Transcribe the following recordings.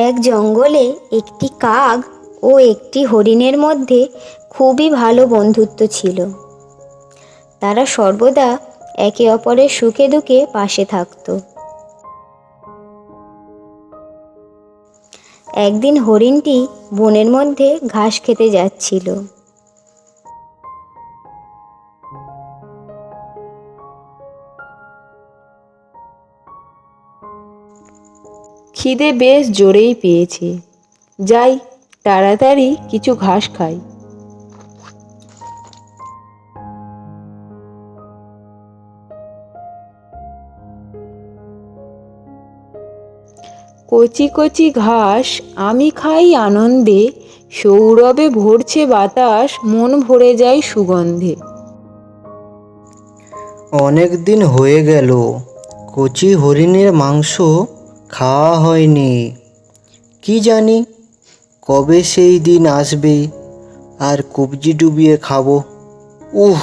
এক জঙ্গলে একটি কাক ও একটি হরিণের মধ্যে খুবই ভালো বন্ধুত্ব ছিল। তারা সর্বদা একে অপরের সুখে দুঃখে পাশে থাকত। একদিন হরিণটি বনের মধ্যে ঘাস খেতে যাচ্ছিল। খিদে বেশ জোরেই পেয়েছে, যাই তাড়াতাড়ি কিছু ঘাস খাই। কচি কচি ঘাস আমি খাই আনন্দে, সৌরভে ভরছে বাতাস, মন ভরে যায় সুগন্ধে। অনেক দিন হয়ে গেল কচি হরিণের মাংস খাওয়া হয়নি। কি জানি কবে সেই দিন আসবে আর কবজি ডুবিয়ে খাবো। উহ,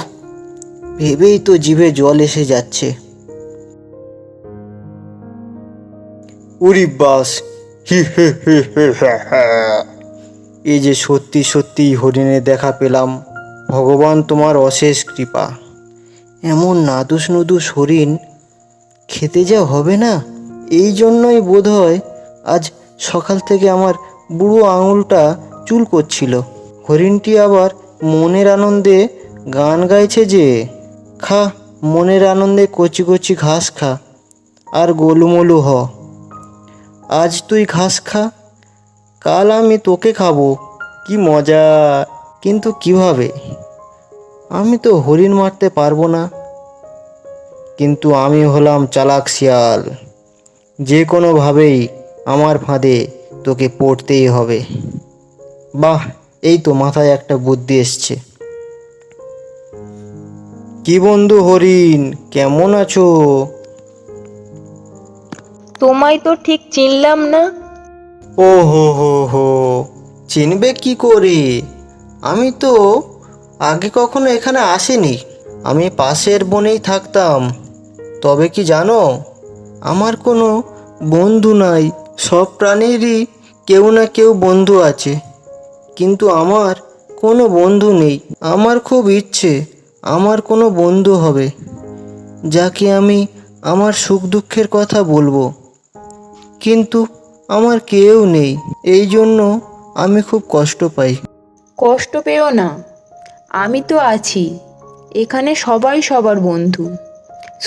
ভেবেই তো জিভে জল এসে যাচ্ছে। উরি বাস, হি হে হে হে হ্যা হ্যা। এই যে সত্যি সত্যি হরিণের দেখা পেলাম, ভগবান তোমার অশেষ কৃপা। এমন নাদুস নুদুস হরিণ খেতে যা হবে না, এই জন্যই বোধহয় আজ সকাল থেকে আমার বুড়ো আঙুলটা চুল করছিল। হরিণটি আবার মনের আনন্দে গান গাইছে যে, খা মনের আনন্দে কচি কচি ঘাস খা আর গোলুমলু হ। আজ তুই ঘাস খা, কাল আমি তোকে খাবো। কি মজা! কিন্তু কিভাবে? আমি তো হরিণ মারতে পারবো না, কিন্তু আমি হলাম চালাক শিয়াল। যে কোনোভাবেই আমার ফাঁদে তোকে পড়তেই হবে। বাহ, এই তো মাথায় একটা বুদ্ধি এসছে। কি বন্ধু হরিণ, কেমন আছো? তোমায় তো ঠিক চিনলাম না। ও হো হো হো, চিনবে কি করে? আমি তো আগে কখনো এখানে আসিনি। আমি পাশের বনেই থাকতাম। তবে কি জানো, আমার কোনো বন্ধু নাই। সব প্রাণীরই কেউ না কেউ বন্ধু আছে, কিন্তু আমার কোনো বন্ধু নেই। আমার খুব ইচ্ছে আমার কোনো বন্ধু হবে, যাকে আমি আমার সুখ দুঃখের কথা বলবো, কিন্তু আমার কেউ নেই। এই জন্য আমি খুব কষ্ট পাই। কষ্ট পেও না, আমি তো আছি। এখানে সবাই সবার বন্ধু,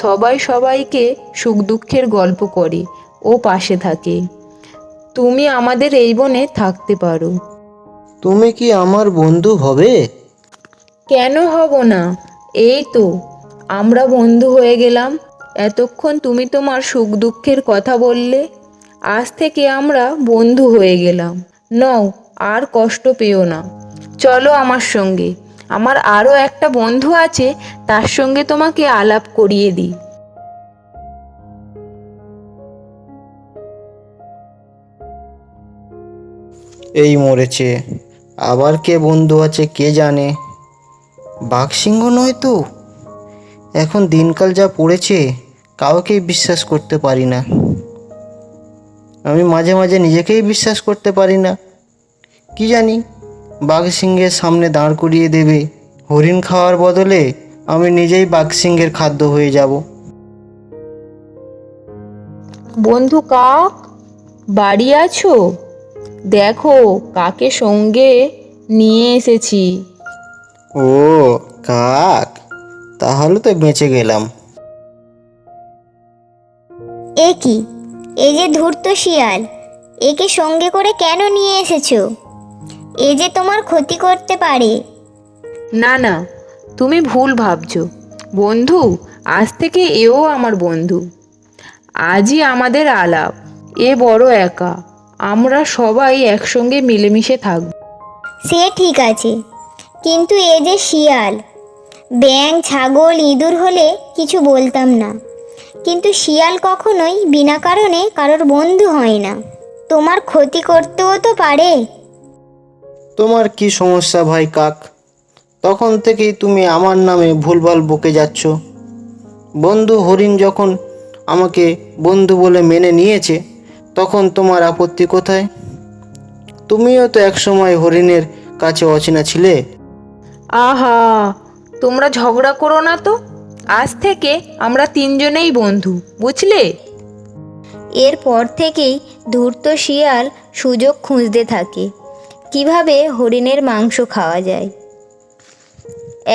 সবাই সবাইকে সুখ দুঃখের গল্প করে ও পাশে থাকে। তুমি আমাদের এই বনে থাকতে পারো। তুমি কি আমার বন্ধু হবে? কেন হব না? এই তো আমরা বন্ধু হয়ে গেলাম। এতক্ষণ তুমি তোমার সুখ দুঃখের কথা বললে, আজ থেকে আমরা বন্ধু হয়ে গেলাম। নও, আর কষ্ট পেও না। চলো আমার সঙ্গে, আমার আরও একটা বন্ধু আছে, তার সঙ্গে তোমাকে আলাপ করিয়ে দিই। এই মরেছে, আবার কে বন্ধু আছে কে জানে। বাঘসিংহ নয় তো? এখন দিনকাল যা পড়েছে, কাউকেই বিশ্বাস করতে পারি না। আমি মাঝে মাঝে নিজেকেই বিশ্বাস করতে পারি না। কি জানি বাঘসিংহের সামনে দাঁড় করিয়ে দেবে, হরিণ খাওয়ার বদলে আমি নিজেই বাঘসিংহের খাদ্য হয়ে যাব। বন্ধু কাক, বাড়ি আছো? দেখো কাকে সঙ্গে নিয়ে এসেছি। ও কাক, তাহলে তো বেঁচে গেলাম। এ কি, এই যে ধূর্ত শিয়াল, একে সঙ্গে করে কেন নিয়ে এসেছো? এ যে তোমার ক্ষতি করতে পারে। না না, তুমি ভুল ভাবছো। বন্ধু, আজ থেকে এও আমার বন্ধু। আজই আমাদের আলাপ। এ বড় একা, আমরা সবাই একসঙ্গে মিলেমিশে থাকব। সে ঠিক আছে, কিন্তু এ যে শিয়াল, ব্যাঙ ছাগল ইঁদুর হলে কিছু বলতাম না, কিন্তু শিয়াল কখনোই বিনা কারণে কারোর বন্ধু হয় না। তোমার ক্ষতি করতেও তো পারে। তোমার কি সমস্যা ভাই কাক? তখন থেকেই তুমি আমার নামে ভুলভাল বকে যাচ্ছ। বন্ধু হরিণ যখন আমাকে বন্ধু বলে মেনে নিয়েছে, তখন তোমার আপত্তি কোথায়? তুমিও তো একসময় হরিণের কাছে অচেনা ছিলে। আহা, তোমরা ঝগড়া করো না তো। আজ থেকে আমরা তিনজনেই বন্ধু, বুঝলে? এরপর থেকেই ধূর্ত শিয়াল সুযোগ খুঁজতে থাকে কিভাবে হরিণের মাংস খাওয়া যায়।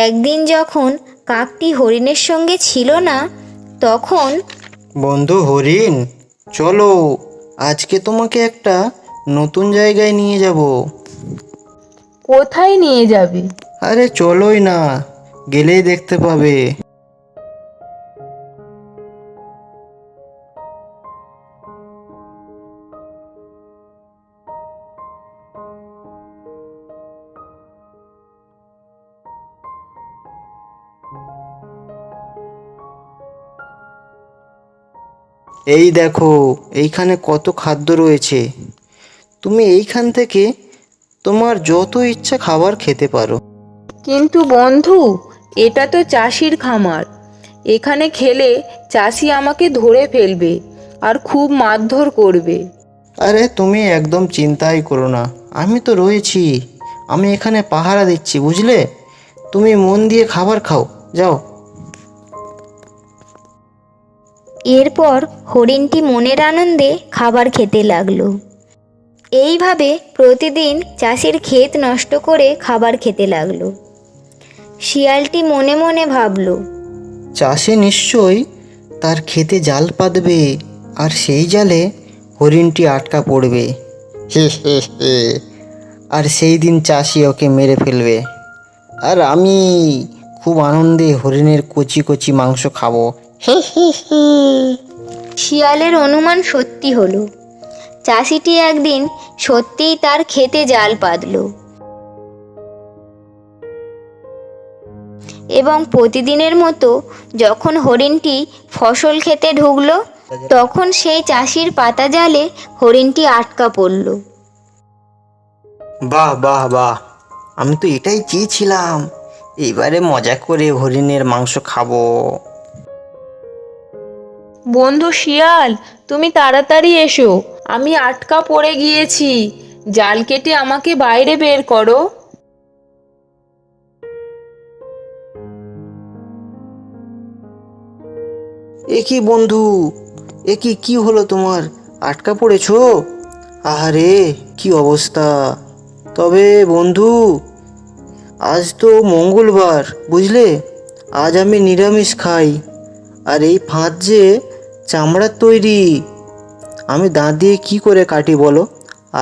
একদিন যখন কাকটি হরিণের সঙ্গে ছিল না, তখন বন্ধু হরিণ, চলো, আজকে তোমাকে একটা নতুন জায়গায় নিয়ে যাব। কোথায় নিয়ে যাবে? আরে চলোই না, গেলেই দেখতে পাবে। এই দেখো, এইখানে কত খাদ্য রয়েছে। তুমি এইখান থেকে তোমার যত ইচ্ছা খাবার খেতে পারো। কিন্তু বন্ধু, এটা তো চাষির খামার। এখানে খেলে চাষি আমাকে ধরে ফেলবে আর খুব মারধর করবে। আরে তুমি একদম চিন্তাই করো না, আমি তো রয়েছি। আমি এখানে পাহারা দিচ্ছি, বুঝলে? তুমি মন দিয়ে খাবার খাও, যাও। এরপর হরিণটি মনের আনন্দে খাবার খেতে লাগলো। এইভাবে প্রতিদিন চাষির ক্ষেত নষ্ট করে খাবার খেতে লাগলো। শিয়ালটি মনে মনে ভাবলো, চাষে নিশ্চয়ই তার খেতে জাল পাতবে, আর সেই জালে হরিণটি আটকা পড়বে। হে হে হে। আর সেই দিন চাষি ওকে মেরে ফেলবে, আর আমি খুব আনন্দে হরিণের কচি কচি মাংস খাবো। হে হে হে। শিয়ালের অনুমান সত্যি হলো। চাষিটি একদিন সত্যিই তার ক্ষেতে জাল পাতলো এবং প্রতিদিনের মতো যখন হরিণটি ফসল খেতে ঢুকলো, তখন সেই চাষির পাতা জালে হরিণটি আটকা পড়ল। বাহ বাহ বাহ, আমি তো এটাই চেয়েছিলাম। এইবারে মজা করে হরিণের মাংস খাবো। বন্ধু শিয়াল, তুমি তাড়াতাড়ি এসো, আমি আটকা পড়ে গিয়েছি। জাল কেটে আমাকে বাইরে বের করো। এ কি বন্ধু, এ কি হলো তোমার? আটকা পড়েছো? আহারে, কি অবস্থা! তবে বন্ধু, আজ তো মঙ্গলবার, বুঝলে? আজ আমি নিরামিষ খাই। আর এই ফাঁদ যে চামড়ার তৈরি, আমি দাঁত দিয়ে কি করে কাটি বলো?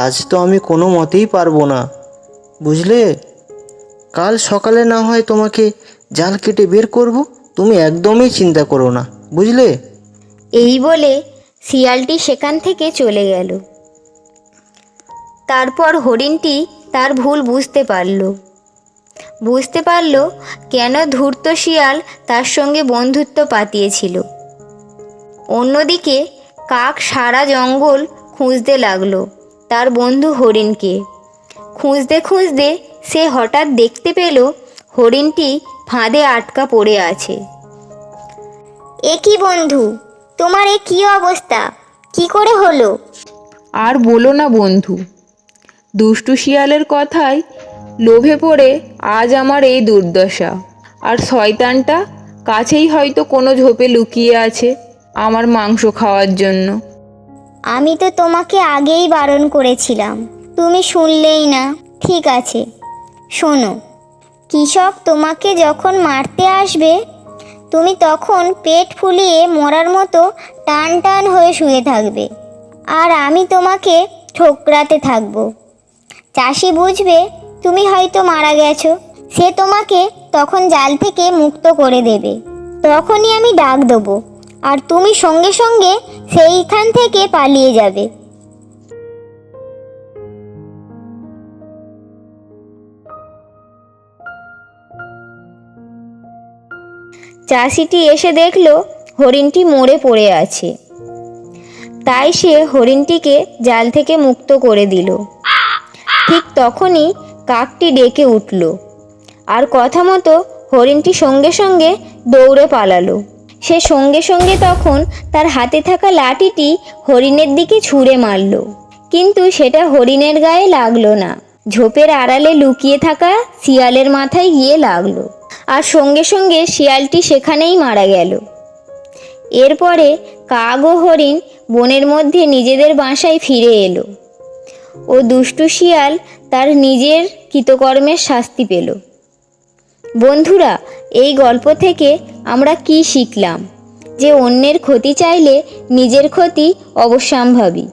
আজ তো আমি কোনো মতেই পারবো না, বুঝলে? কাল সকালে না হয় তোমাকে জাল কেটে বের করব। তুমি একদমই চিন্তা করো না, বুঝলে? এই বলে শিয়ালটি সেখান থেকে চলে গেল। তারপর হরিণটি তার ভুল বুঝতে পারল কেন ধূর্ত শিয়াল তার সঙ্গে বন্ধুত্ব পাতিয়েছিল। অন্যদিকে কাক সারা জঙ্গল খুঁজতে লাগলো তার বন্ধু হরিণকে। খুঁজতে খুঁজতে সে হঠাৎ দেখতে পেল হরিণটি ফাঁদে আটকা পড়ে আছে। এ কি বন্ধু, তোমার এ কি অবস্থা? কি করে হলো? আর বলো না বন্ধু, দুষ্টু শিয়ালের কথায় লোভে পড়ে আজ আমার এই দুর্দশা। আর শয়তানটা কাছেই হয়তো কোনো ঝোপে লুকিয়ে আছে আমার মাংস খাওয়ার জন্য। আমি তো তোমাকে আগেই বারণ করেছিলাম, তুমি শুনলেই না। ঠিক আছে, শোনো, কৃষক তোমাকে যখন মারতে আসবে, তুমি তখন পেট ফুলিয়ে মরার মতো টান টান হয়ে শুয়ে থাকবে, আর আমি তোমাকে ঠোকরাতে থাকবো। চাষি বুঝবে তুমি হয়তো মারা গেছো, সে তোমাকে তখন জাল থেকে মুক্ত করে দেবে। তখনই আমি ডাক দেবো, আর তুমি সঙ্গে সঙ্গে সেইখান থেকে পালিয়ে যাবে। চাষিটি এসে দেখলো হরিণটি মরে পড়ে আছে। তাই সে হরিণটিকে জাল থেকে মুক্ত করে দিল। ঠিক তখনই কাকটি ডেকে উঠল, আর কথা মতো হরিণটি সঙ্গে সঙ্গে দৌড়ে পালালো। সে সঙ্গে সঙ্গে তখন তার হাতে থাকা লাঠিটি হরিণের দিকে ছুঁড়ে মারল, কিন্তু সেটা হরিণের গায়ে লাগলো না, ঝোপের আড়ালে লুকিয়ে থাকা শিয়ালের মাথায় গিয়ে লাগলো, আর সঙ্গে সঙ্গে শিয়ালটি সেখানেই মারা গেল। এরপরে কাক ও হরিণ বনের মধ্যে নিজেদের বাসায় ফিরে এলো ও দুষ্টু শিয়াল তার নিজের কৃতকর্মের শাস্তি পেল। বন্ধুরা, এই গল্প থেকে আমরা কি শিখলাম? যে অন্যের ক্ষতি চাইলে নিজের ক্ষতি অবশ্যম্ভাবী।